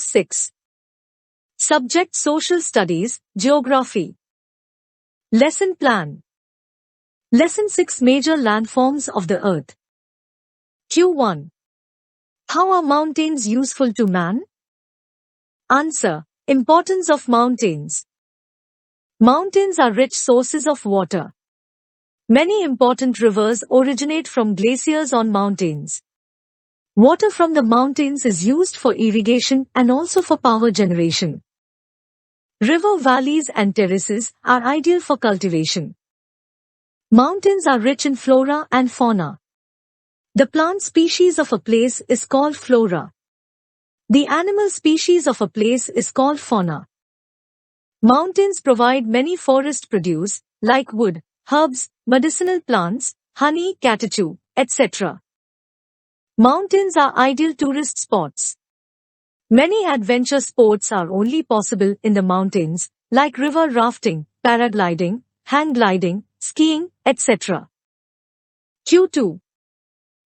6. Subject Social Studies, Geography. Lesson Plan. Lesson 6 Major Landforms of the Earth. Q1. How are mountains useful to man? Answer. Importance of mountains. Mountains are rich sources of water. Many important rivers originate from glaciers on mountains. Water from the mountains is used for irrigation and also for power generation. River valleys and terraces are ideal for cultivation. Mountains are rich in flora and fauna. The plant species of a place is called flora. The animal species of a place is called fauna. Mountains provide many forest produce, like wood, herbs, medicinal plants, honey, caoutchouc, etc. Mountains are ideal tourist spots. Many adventure sports are only possible in the mountains, like river rafting, paragliding, hang gliding, skiing, etc. Q2.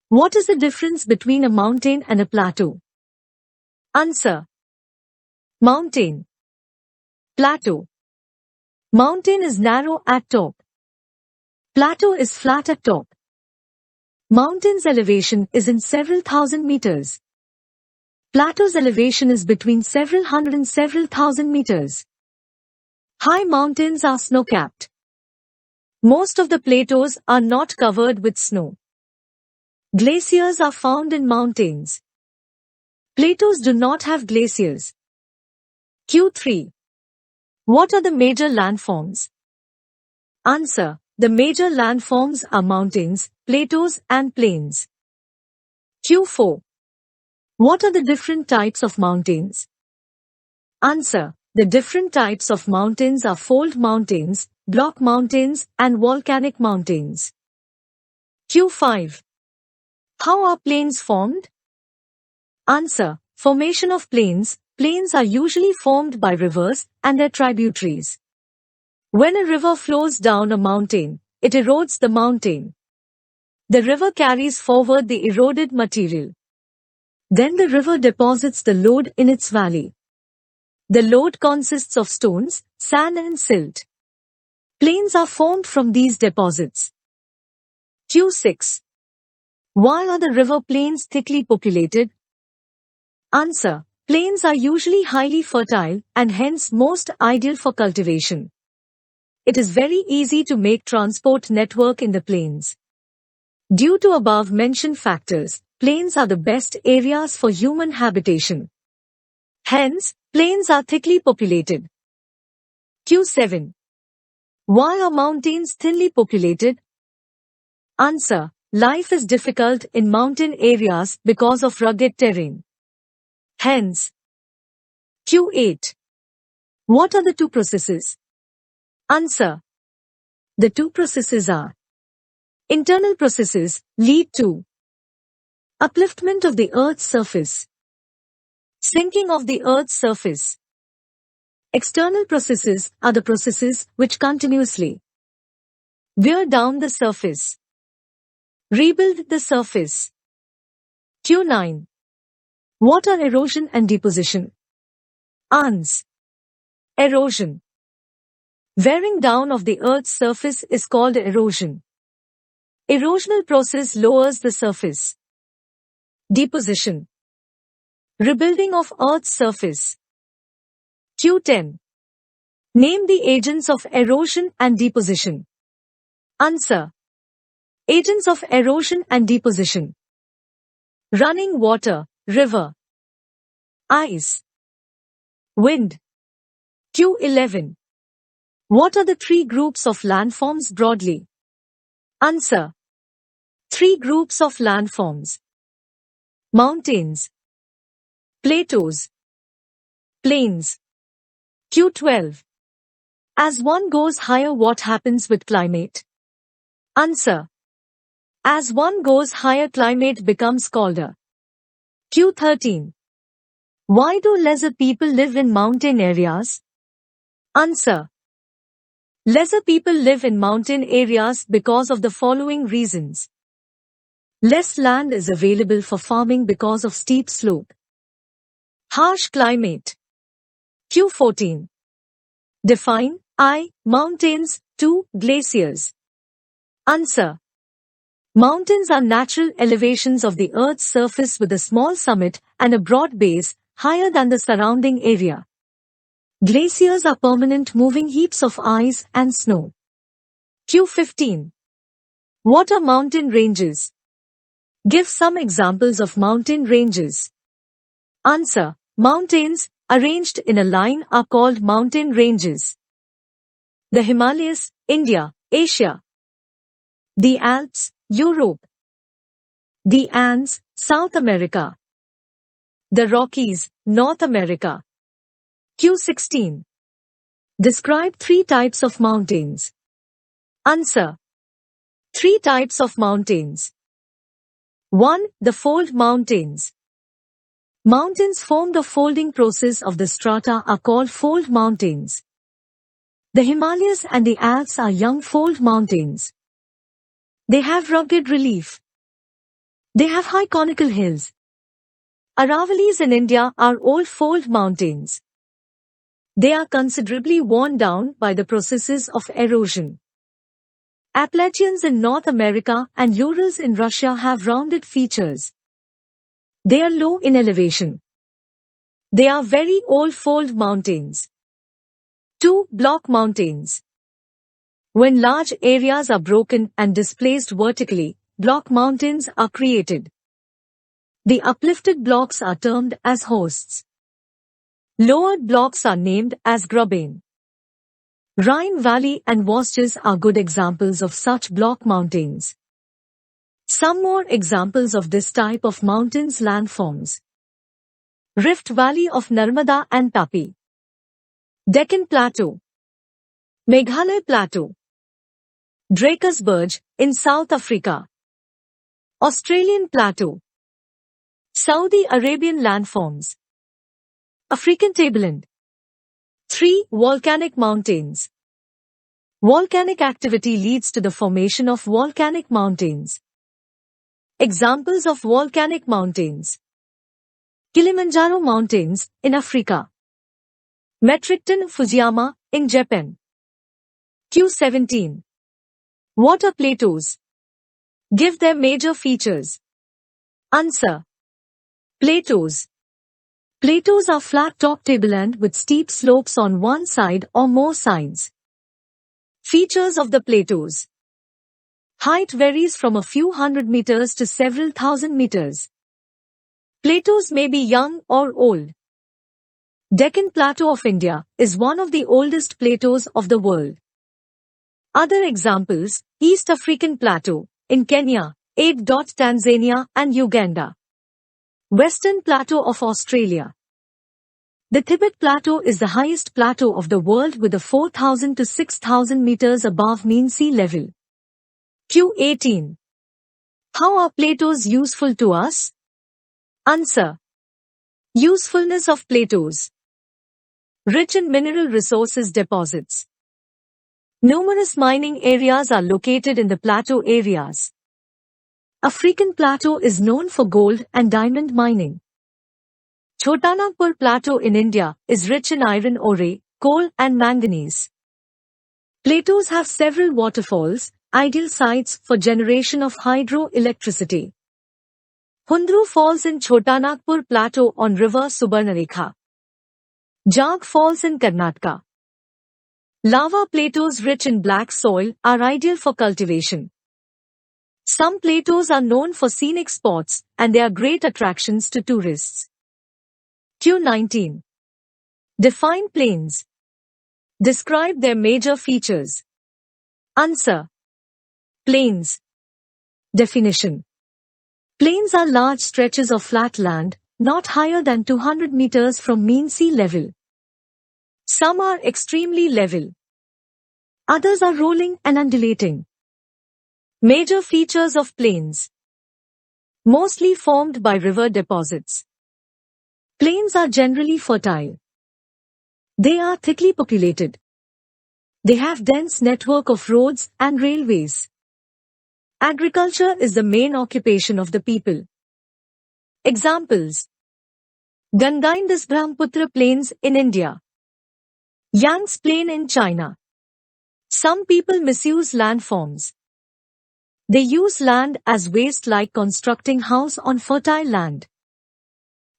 What is the difference between a mountain and a plateau? Answer. Mountain. Plateau. Mountain is narrow at top. Plateau is flat at top. Mountain's elevation is in several thousand meters. Plateau's elevation is between several hundred and several thousand meters. High mountains are snow-capped. Most of the plateaus are not covered with snow. Glaciers are found in mountains. Plateaus do not have glaciers. Q3. What are the major landforms? Answer. The major landforms are mountains, plateaus and plains. Q4. What are the different types of mountains? Answer. The different types of mountains are fold mountains, block mountains and volcanic mountains. Q5. How are plains formed? Answer. Formation of plains. Plains are usually formed by rivers and their tributaries. When a river flows down a mountain, it erodes the mountain. The river carries forward the eroded material. Then the river deposits the load in its valley. The load consists of stones, sand and silt. Plains are formed from these deposits. Q6. Why are the river plains thickly populated? Answer. Plains are usually highly fertile and hence most ideal for cultivation. It is very easy to make transport network in the plains. Due to above-mentioned factors, plains are the best areas for human habitation. Hence, plains are thickly populated. Q7. Why are mountains thinly populated? Answer. Life is difficult in mountain areas because of rugged terrain. Hence. Q8. What are the two processes? Answer. The two processes are: internal processes lead to upliftment of the Earth's surface, sinking of the Earth's surface. External processes are the processes which continuously wear down the surface, rebuild the surface. Q9. What are erosion and deposition? Ans. Erosion. Wearing down of the Earth's surface is called erosion. Erosional process lowers the surface. Deposition. Rebuilding of Earth's surface. Q10. Name the agents of erosion and deposition. Answer. Agents of erosion and deposition: running water, river, ice, wind. Q11. What are the three groups of landforms broadly? Answer. Three groups of landforms: mountains, plateaus, plains. Q12. As one goes higher, what happens with climate? Answer. As one goes higher, climate becomes colder. Q13. Why do lesser people live in mountain areas? Answer. Lesser people live in mountain areas because of the following reasons. Less land is available for farming because of steep slope. Harsh climate. Q14. Define I. Mountains. 2. Glaciers. Answer. Mountains are natural elevations of the Earth's surface with a small summit and a broad base, higher than the surrounding area. Glaciers are permanent moving heaps of ice and snow. Q15. What are mountain ranges? Give some examples of mountain ranges. Answer. Mountains, arranged in a line, are called mountain ranges. The Himalayas, India, Asia. The Alps, Europe. The Andes, South America. The Rockies, North America. Q16. Describe 3 types of mountains. Answer. 3 types of mountains. 1. The fold mountains. Mountains formed of folding process of the strata are called fold mountains. The Himalayas and the Alps are young fold mountains. They have rugged relief. They have high conical hills. Aravallis in India are old fold mountains. They are considerably worn down by the processes of erosion. Appalachians in North America and Urals in Russia have rounded features. They are low in elevation. They are very old fold mountains. 2. Block mountains. When large areas are broken and displaced vertically, block mountains are created. The uplifted blocks are termed as hosts. Lowered blocks are named as graben. Rhine Valley and Vosges are good examples of such block mountains. Some more examples of this type of mountains landforms. Rift Valley of Narmada and Tapi. Deccan Plateau. Meghalaya Plateau. Drakensberg, in South Africa. Australian Plateau. Saudi Arabian landforms. African tableland. 3. Volcanic mountains. Volcanic activity leads to the formation of volcanic mountains. Examples of volcanic mountains. Kilimanjaro Mountains, in Africa. Metricton Fujiyama, in Japan. Q17. What are plateaus? Give their major features. Answer. Plateaus. Plateaus are flat-top tableland with steep slopes on one side or more sides. Features of the plateaus. Height varies from a few hundred meters to several thousand meters. Plateaus may be young or old. Deccan Plateau of India is one of the oldest plateaus of the world. Other examples, East African Plateau, in Kenya, Tanzania and Uganda. Western Plateau of Australia. The Tibet Plateau is the highest plateau of the world with a 4,000 to 6,000 meters above mean sea level. Q18. How are plateaus useful to us? Answer. Usefulness of plateaus. Rich in mineral resources deposits. Numerous mining areas are located in the plateau areas. African Plateau is known for gold and diamond mining. Chotanagpur Plateau in India is rich in iron ore, coal and manganese. Plateaus have several waterfalls, ideal sites for generation of hydroelectricity. Hundru Falls in Chotanagpur Plateau on river Subarnarekha. Jag Falls in Karnataka. Lava plateaus rich in black soil are ideal for cultivation. Some plateaus are known for scenic spots and they are great attractions to tourists. Q19. Define plains. Describe their major features. Answer. Plains. Definition. Plains are large stretches of flat land, not higher than 200 meters from mean sea level. Some are extremely level. Others are rolling and undulating. Major features of plains. Mostly formed by river deposits. Plains are generally fertile. They are thickly populated. They have dense network of roads and railways. Agriculture is the main occupation of the people. Examples. Ganga Indus Brahmaputra plains in India. Yangtze Plain in China. Some people misuse landforms. They use land as waste like constructing house on fertile land.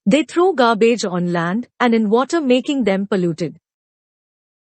They throw garbage on land and in water making them polluted.